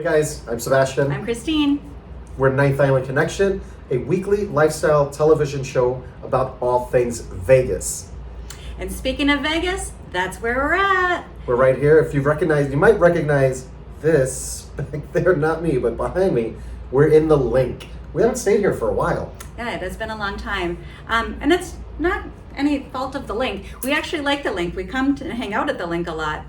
Hey guys, I'm Sebastian. I'm Christine. We're Ninth Island Connection, a weekly lifestyle television show about all things Vegas. And speaking of Vegas, that's where we're at. We're right here. If you might recognize this back there, not me, but behind me, we're in the LinQ. We haven't stayed here for a while. Yeah, it has been a long time. And it's not any fault of the LinQ. We actually like the LinQ. We come to hang out at the LinQ a lot.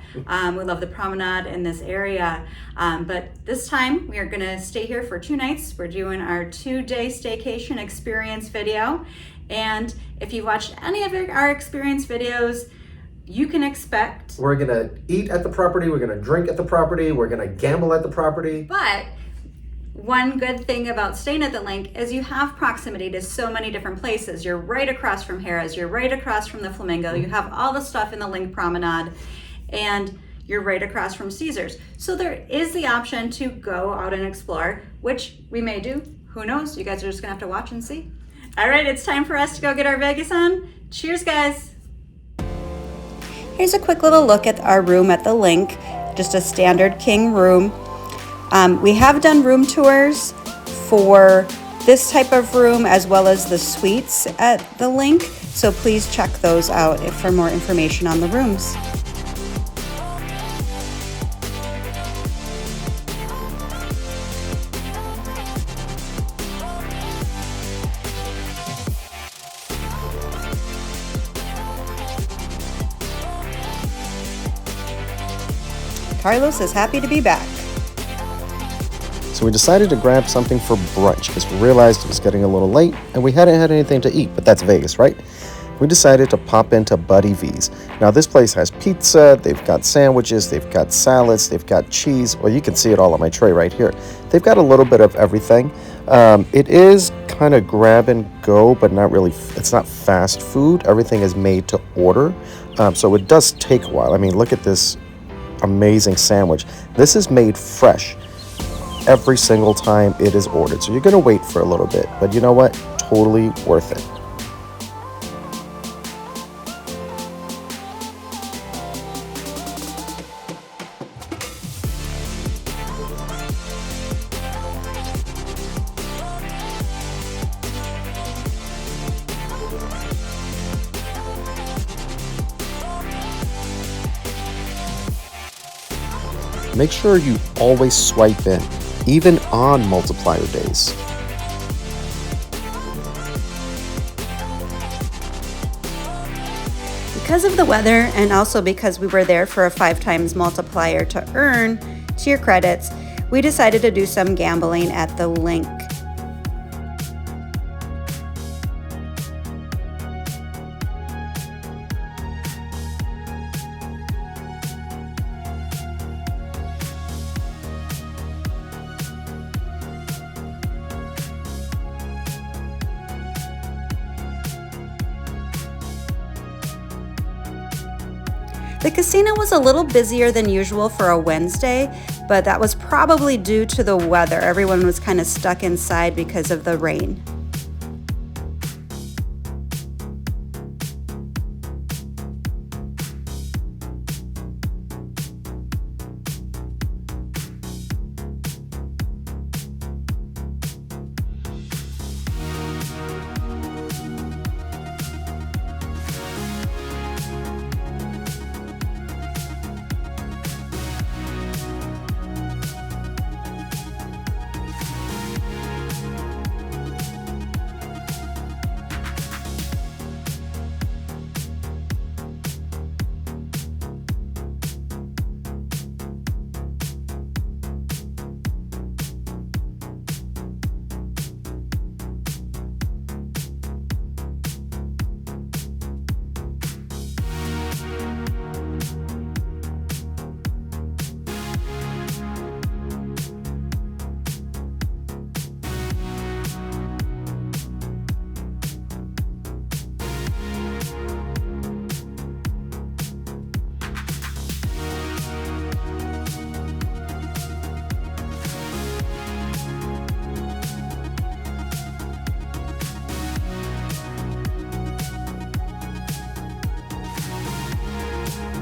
We love the promenade in this area. But this time we are going to stay here for 2 nights. We're doing our 2-day staycation experience video. And if you've watched any of our experience videos, you can expect... We're going to eat at the property. We're going to drink at the property. We're going to gamble at the property. But one good thing about staying at the LinQ is you have proximity to so many different places. You're right across from Harrah's, you're right across from the Flamingo, you have all the stuff in the LinQ Promenade, and you're right across from Caesars. So there is the option to go out and explore, which we may do. Who knows? You guys are just gonna have to watch and see. All right, it's time for us to go get our Vegas on. Cheers, guys. Here's a quick little look at our room at the LinQ, just a standard king room. We have done room tours for this type of room as well as the suites at the LinQ, so please check those out for more information on the rooms. Carlos is happy to be back. So we decided to grab something for brunch because we realized it was getting a little late and we hadn't had anything to eat, but that's Vegas, right? We decided to pop into Buddy V's. Now this place has pizza, they've got sandwiches, they've got salads, they've got cheese. Well, you can see it all on my tray right here. They've got a little bit of everything. It is kind of grab and go, but not really, it's not fast food. Everything is made to order. So it does take a while. I mean, look at this amazing sandwich. This is made fresh every single time it is ordered. So you're gonna wait for a little bit, but you know what? Totally worth it. Make sure you always swipe in, even on multiplier days. Because of the weather and also because we were there for a 5 times multiplier to earn tier credits, we decided to do some gambling at the LinQ. The casino was a little busier than usual for a Wednesday, but that was probably due to the weather. Everyone was kind of stuck inside because of the rain.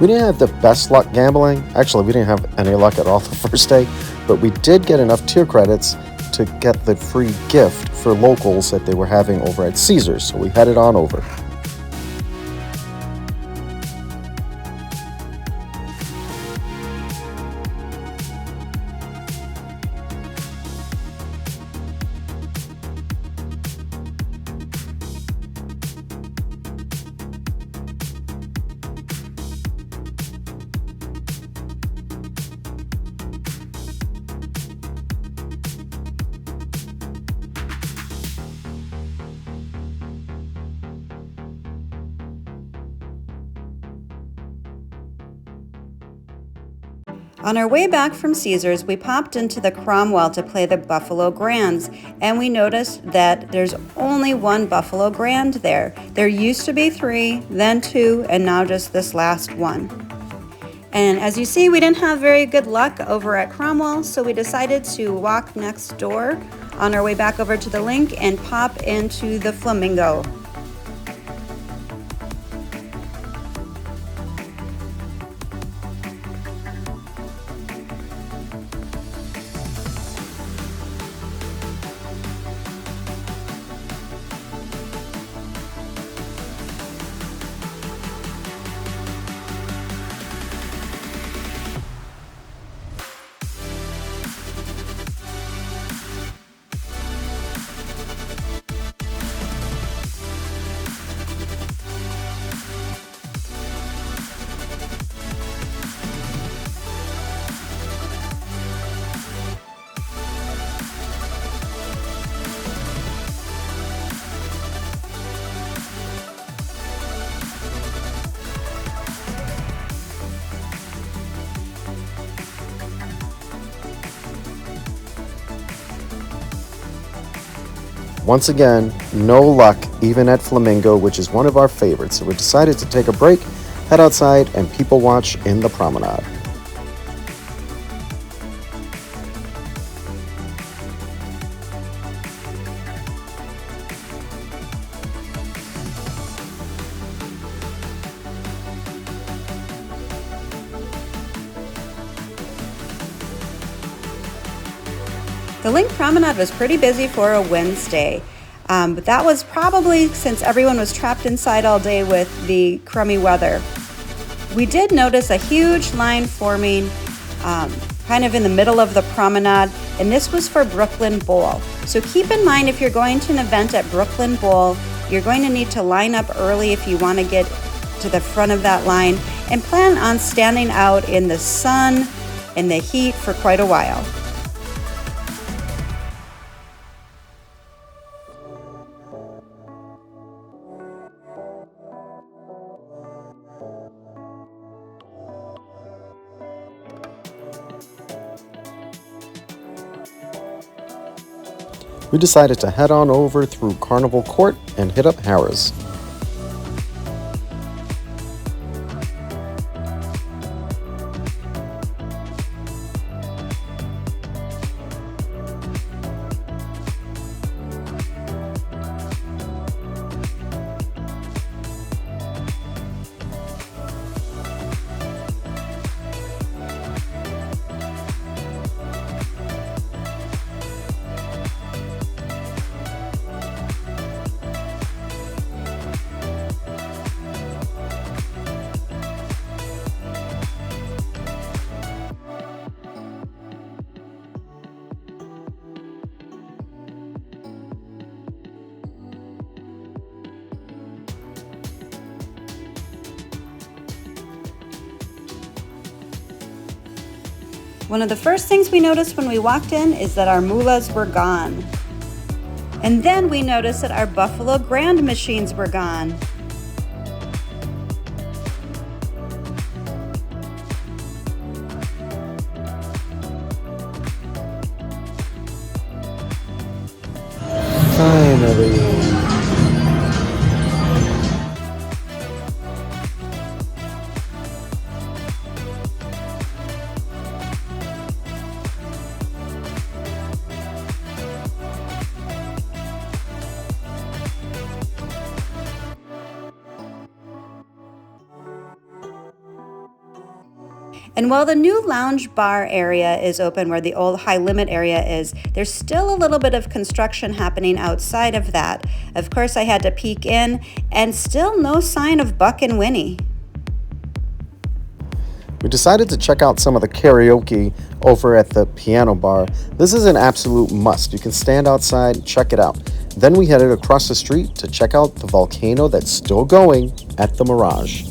We didn't have the best luck gambling. Actually, we didn't have any luck at all the first day, but we did get enough tier credits to get the free gift for locals that they were having over at Caesars, so we headed on over. On our way back from Caesars, we popped into the Cromwell to play the Buffalo Grands, and we noticed that there's only one Buffalo Grand there. There used to be 3, then 2, and now just this last one. And as you see, we didn't have very good luck over at Cromwell, so we decided to walk next door on our way back over to the LinQ and pop into the Flamingo. Once again, no luck even at Flamingo, which is one of our favorites, so we decided to take a break, head outside, and people watch in the promenade. The LinQ Promenade was pretty busy for a Wednesday, but that was probably since everyone was trapped inside all day with the crummy weather. We did notice a huge line forming kind of in the middle of the promenade, and this was for Brooklyn Bowl. So keep in mind, if you're going to an event at Brooklyn Bowl, you're going to need to line up early if you want to get to the front of that line, and plan on standing out in the sun and the heat for quite a while. We decided to head on over through Carnival Court and hit up Harrah's. One of the first things we noticed when we walked in is that our mullahs were gone. And then we noticed that our Buffalo Grand machines were gone. Finally. And while the new lounge bar area is open where the old high limit area is, there's still a little bit of construction happening outside of that. Of course, I had to peek in, and still no sign of Buck and Winnie. We decided to check out some of the karaoke over at the piano bar. This is an absolute must. You can stand outside and check it out. Then we headed across the street to check out the volcano that's still going at the Mirage.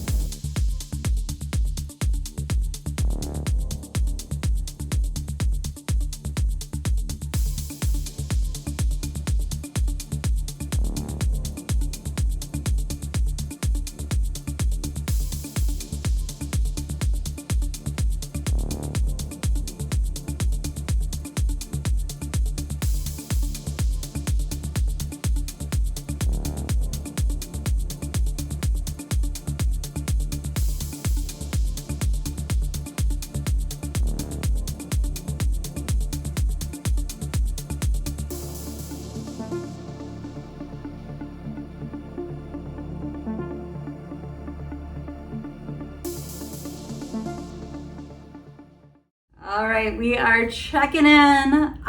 All right, we are checking in.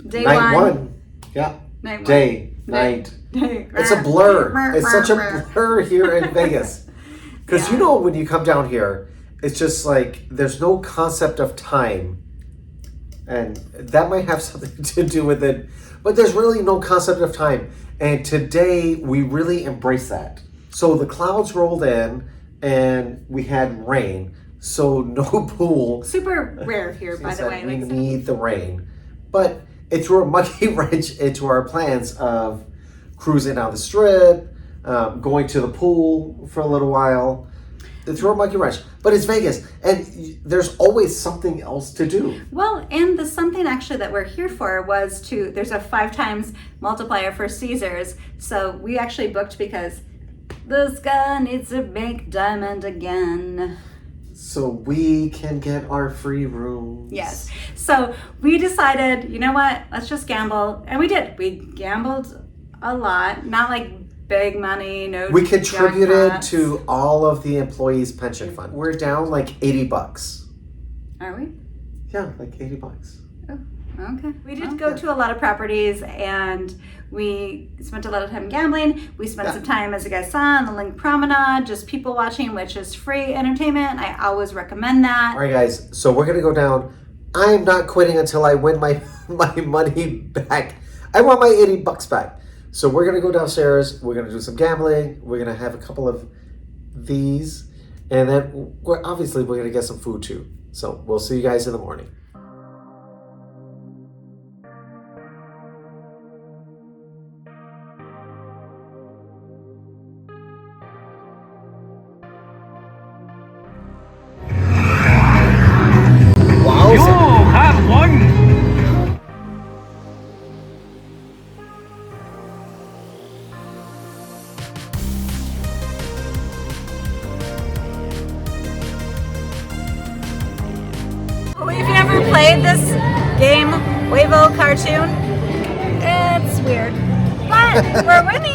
Day Night one. one. Yeah. Night one. Day, night. Day. It's a blur. It's such a blur here in Vegas. Because you know when you come down here, it's just like there's no concept of time. And that might have something to do with it. But there's really no concept of time. And today we really embrace that. So the clouds rolled in and we had rain. So no pool. Super rare here, by the way. We need the rain. But it threw a monkey wrench into our plans of cruising down the strip, going to the pool for a little while. It threw a monkey wrench. But it's Vegas, and there's always something else to do. Well, and the something actually that we're here for was there's a 5 times multiplier for Caesars. So we actually booked because this guy needs to make diamond again. So we can get our free rooms. Yes. So we decided, you know what? Let's just gamble. And we did. We gambled a lot. Not like big money, no. We contributed jackpots. to all of the employees' pension fund. We're down like $80. Are we? Yeah, like $80. Oh, okay. We did go to a lot of properties and we spent a lot of time gambling. We spent some time, as you guys saw, on the LinQ Promenade, just people watching, which is free entertainment. I always recommend that. All right, guys. So we're going to go down. I am not quitting until I win my money back. I want my $80 back. So we're going to go downstairs. We're going to do some gambling. We're going to have a couple of these. And then we're going to get some food too. So we'll see you guys in the morning. If you ever played this game, Wavo cartoon, it's weird, but we're winning.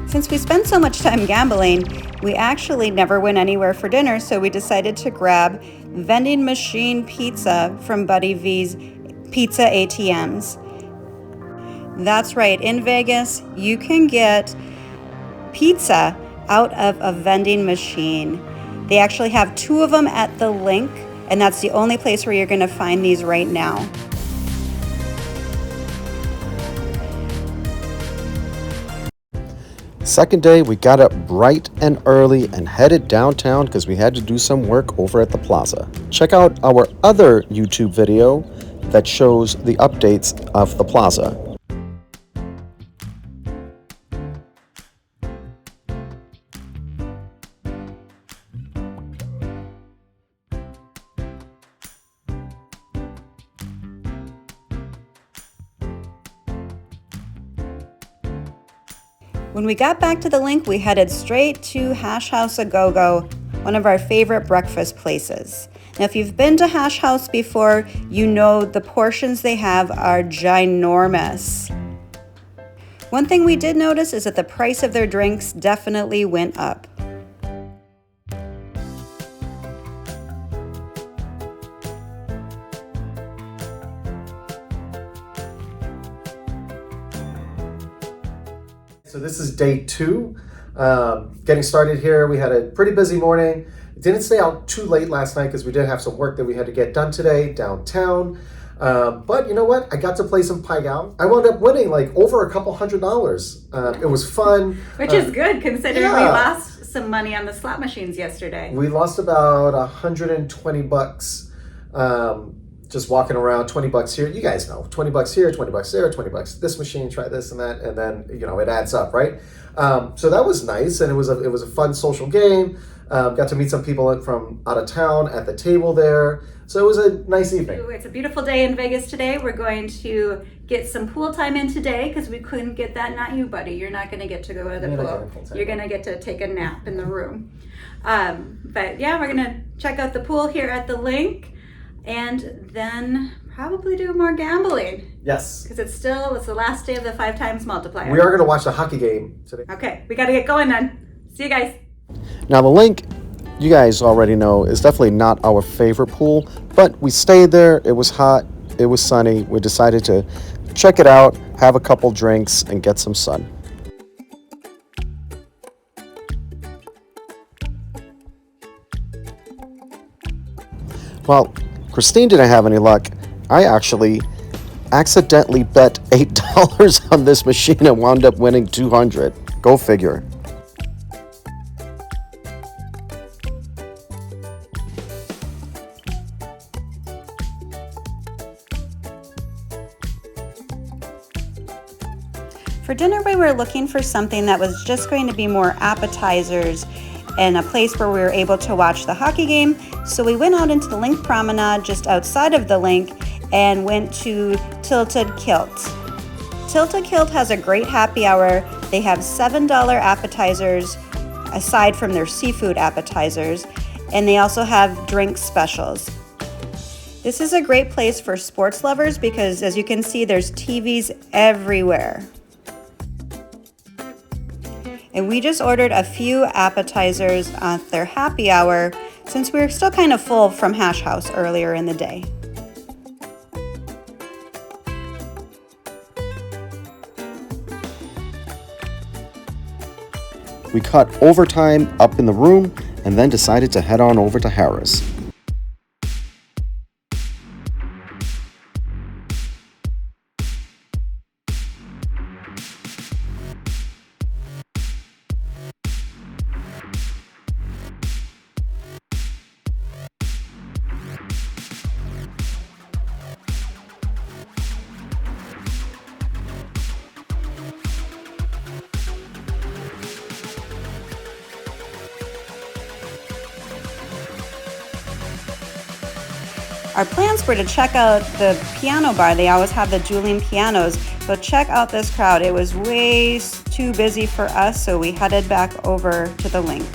Since we spend so much time gambling, we actually never went anywhere for dinner, so we decided to grab vending machine pizza from Buddy V's Pizza ATMs. That's right, in Vegas, you can get pizza out of a vending machine. They actually have 2 of them at the LinQ, and that's the only place where you're going to find these right now. Second day, we got up bright and early and headed downtown because we had to do some work over at the plaza. Check out our other YouTube video that shows the updates of the plaza. When we got back to the LinQ, we headed straight to Hash House A Go-Go, one of our favorite breakfast places. Now, if you've been to Hash House before, you know the portions they have are ginormous. One thing we did notice is that the price of their drinks definitely went up. So this is day 2. Getting started here. We had a pretty busy morning. Didn't stay out too late last night because we did have some work that we had to get done today downtown. But you know what? I got to play some Paigao. I wound up winning like over $200. It was fun. Which is good considering we lost some money on the slot machines yesterday. We lost about $120. Just walking around, $20 here. You guys know, $20 here, $20 there, $20 this machine, try this and that, and then it adds up, right? So that was nice, and it was a fun social game. Got to meet some people from out of town at the table there. So it was a nice evening. It's a beautiful day in Vegas today. We're going to get some pool time in today because we couldn't get that. Not you, buddy. You're not going to get to go to the pool. You're going to get to take a nap in the room. But yeah, we're going to check out the pool here at the LinQ. And then probably do more gambling. Yes. Because it's the last day of the 5 times multiplier. We are going to watch the hockey game today. Okay, we got to get going then. See you guys. Now the LinQ, you guys already know, is definitely not our favorite pool, but we stayed there. It was hot. It was sunny. We decided to check it out, have a couple drinks, and get some sun. Well, Christine didn't have any luck. I actually accidentally bet $8 on this machine and wound up winning $200. Go figure. For dinner, we were looking for something that was just going to be more appetizers and a place where we were able to watch the hockey game. So we went out into the LinQ Promenade just outside of the LinQ and went to Tilted Kilt. Tilted Kilt has a great happy hour. They have $7 appetizers aside from their seafood appetizers, and they also have drink specials. This is a great place for sports lovers because, as you can see, there's TVs everywhere. And we just ordered a few appetizers at their happy hour since we were still kind of full from Hash House earlier in the day. We cut overtime up in the room and then decided to head on over to Harris. Our plans were to check out the piano bar. They always have the dueling pianos, but check out this crowd. It was way too busy for us, so we headed back over to the LinQ.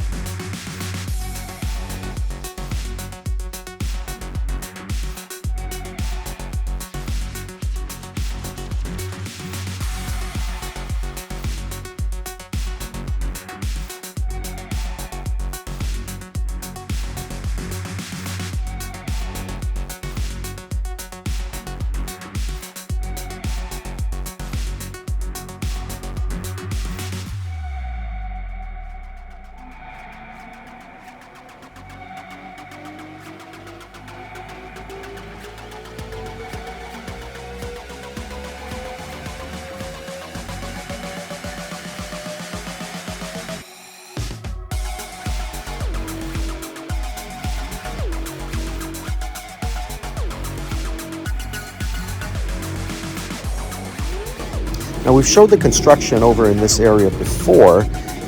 Now we've showed the construction over in this area before.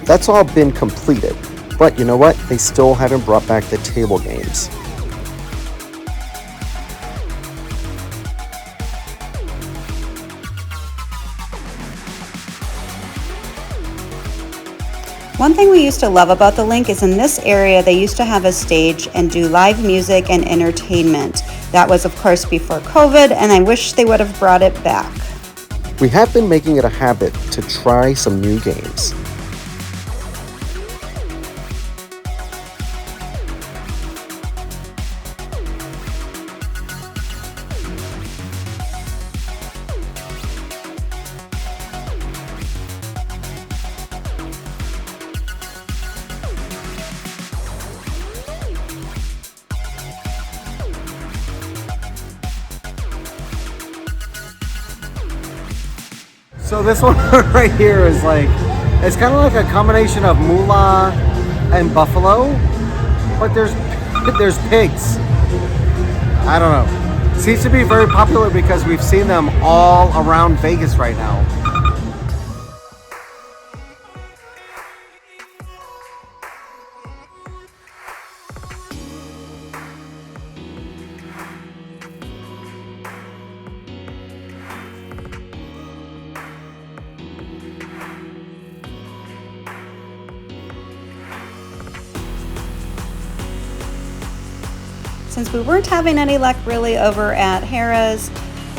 That's all been completed. But you know what? They still haven't brought back the table games. One thing we used to love about the LinQ is in this area they used to have a stage and do live music and entertainment. That was of course before COVID, and I wish they would have brought it back. We have been making it a habit to try some new games. So this one right here is like, it's kind of like a combination of moolah and buffalo, but there's pigs. I don't know. Seems to be very popular because we've seen them all around Vegas right now. Since we weren't having any luck really over at Harrah's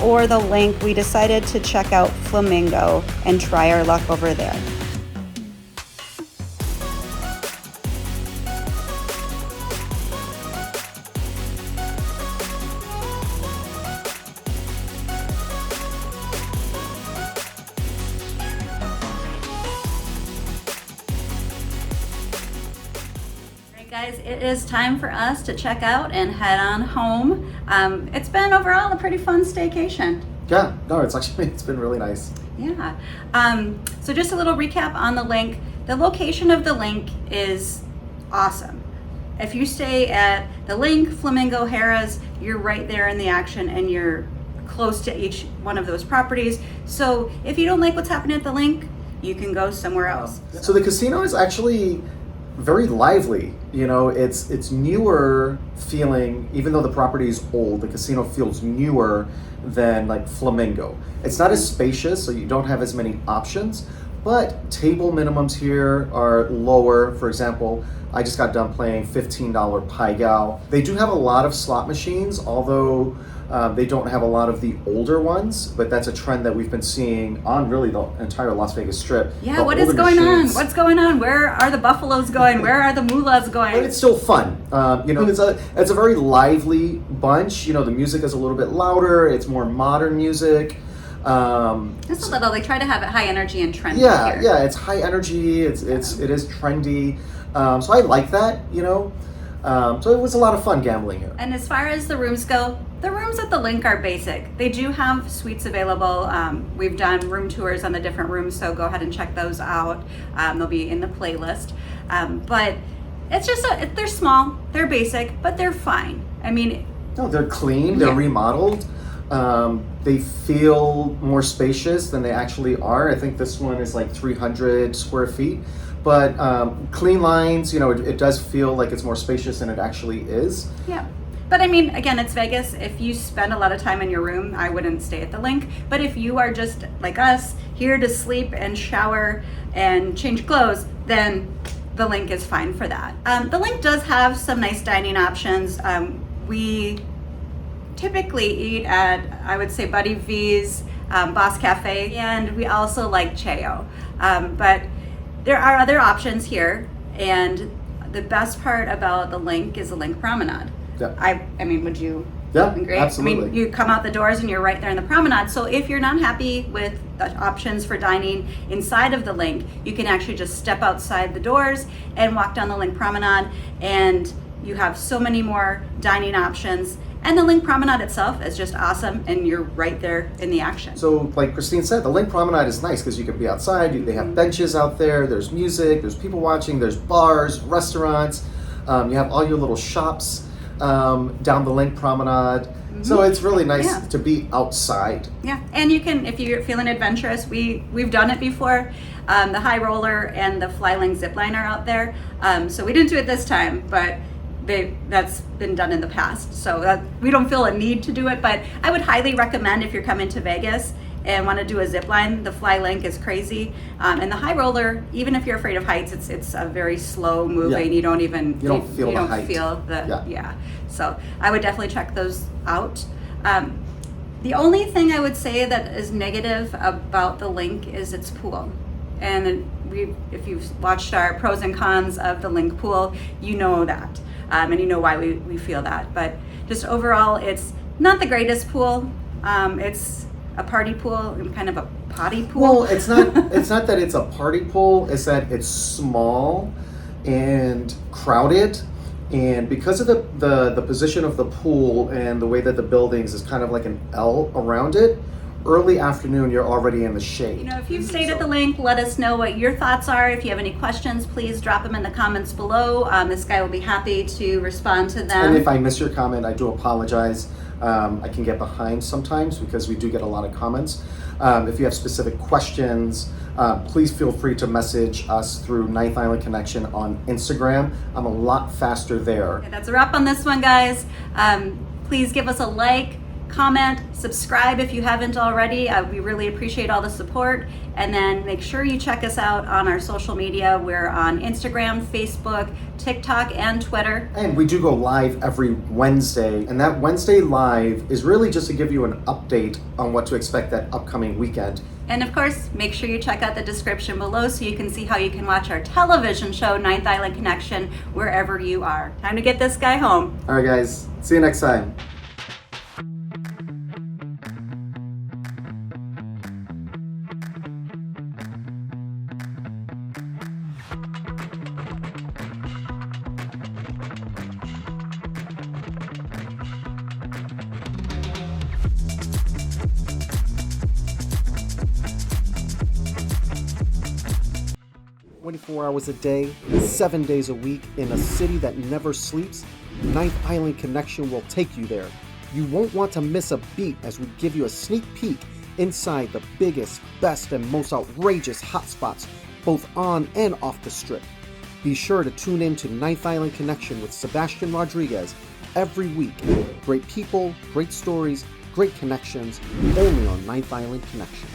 or the LinQ, we decided to check out Flamingo and try our luck over there. Guys, it is time for us to check out and head on home. It's been overall a pretty fun staycation. Yeah, no, it's been really nice. Yeah. So just a little recap on the LinQ. The location of the LinQ is awesome. If you stay at the LinQ, Flamingo, Harrah's, you're right there in the action and you're close to each one of those properties. So if you don't like what's happening at the LinQ, you can go somewhere else. So the casino is actually very lively. You know, it's newer feeling, even though the property is old, the casino feels newer than like Flamingo. It's not as spacious, so you don't have as many options, but table minimums here are lower. For example, I just got done playing $15 Pai Gow. They do have a lot of slot machines, although they don't have a lot of the older ones, but that's a trend that we've been seeing on really the entire Las Vegas Strip. Yeah, what is going on? What's going on? Where are the buffaloes going? Where are the mullahs going? But it's still fun. You know, it's a very lively bunch. You know, the music is a little bit louder. It's more modern music. Just a little. They try to have it high energy and trendy. Yeah, here. yeah. It's high energy. It is trendy. So I like that. You know. So it was a lot of fun gambling here. And as far as the rooms go, the rooms at the LinQ are basic. They do have suites available. We've done room tours on the different rooms, so go ahead and check those out. They'll be in the playlist. But it's just, they're small, they're basic, but they're fine. I mean... No, they're clean, they're remodeled. They feel more spacious than they actually are. I think this one is like 300 square feet. But clean lines, you know, it does feel like it's more spacious than it actually is. Yeah. But I mean, again, it's Vegas. If you spend a lot of time in your room, I wouldn't stay at the LinQ. But if you are just like us, here to sleep and shower and change clothes, then the LinQ is fine for that. The LinQ does have some nice dining options. We typically eat at, I would say, Buddy V's, Boss Cafe, and we also like Cheo. But there are other options here, and the best part about the LinQ is the LinQ Promenade. Yeah. I mean, would you agree? Absolutely. I mean, you come out the doors and you're right there in the promenade. So if you're not happy with the options for dining inside of the LinQ, you can actually just step outside the doors and walk down the LinQ Promenade, and you have so many more dining options. And the LinQ Promenade itself is just awesome, and you're right there in the action. So like Christine said, the LinQ Promenade is nice because you can be outside. They have benches out there, there's music, there's people watching, there's bars, restaurants. You have all your little shops down the LinQ Promenade. So it's really nice to be outside. Yeah, and you can, if you're feeling adventurous, we've done it before. The high roller and the flying zip line are out there. So we didn't do it this time, but that's been done in the past. So we don't feel a need to do it, but I would highly recommend if you're coming to Vegas and want to do a zip line, the Fly Link is crazy. And the high roller, even if you're afraid of heights, it's a very slow moving. Yeah. You don't even You don't feel the height. Yeah. So I would definitely check those out. The only thing I would say that is negative about the LinQ is its pool. And if you've watched our pros and cons of the LinQ pool, you know that. And you know why we feel that. But just overall, it's not the greatest pool. It's a party pool, kind of a potty pool. Well, it's not that it's a party pool, it's that it's small and crowded. And because of the position of the pool and the way that the buildings is kind of like an L around it, early afternoon you're already in the shade. You know, if you've stayed at the LinQ, let us know what your thoughts are. If you have any questions, please drop them in the comments below. This guy will be happy to respond to them. And if I miss your comment, I do apologize. I can get behind sometimes because we do get a lot of comments. If you have specific questions, please feel free to message us through 9th Island Connection on Instagram. I'm a lot faster there. Okay, that's a wrap on this one, guys. Please give us a like, comment, subscribe if you haven't already. We really appreciate all the support. And then make sure you check us out on our social media. We're on Instagram, Facebook, TikTok, and Twitter. And we do go live every Wednesday. And that Wednesday live is really just to give you an update on what to expect that upcoming weekend. And of course, make sure you check out the description below so you can see how you can watch our television show, 9th Island Connection, wherever you are. Time to get this guy home. All right, guys. See you next time. 24 hours a day, 7 days a week, in a city that never sleeps, 9th Island Connection will take you there. You won't want to miss a beat as we give you a sneak peek inside the biggest, best, and most outrageous hotspots, both on and off the strip. Be sure to tune in to 9th Island Connection with Sebastian Rodriguez every week. Great people, great stories, great connections, only on 9th Island Connection.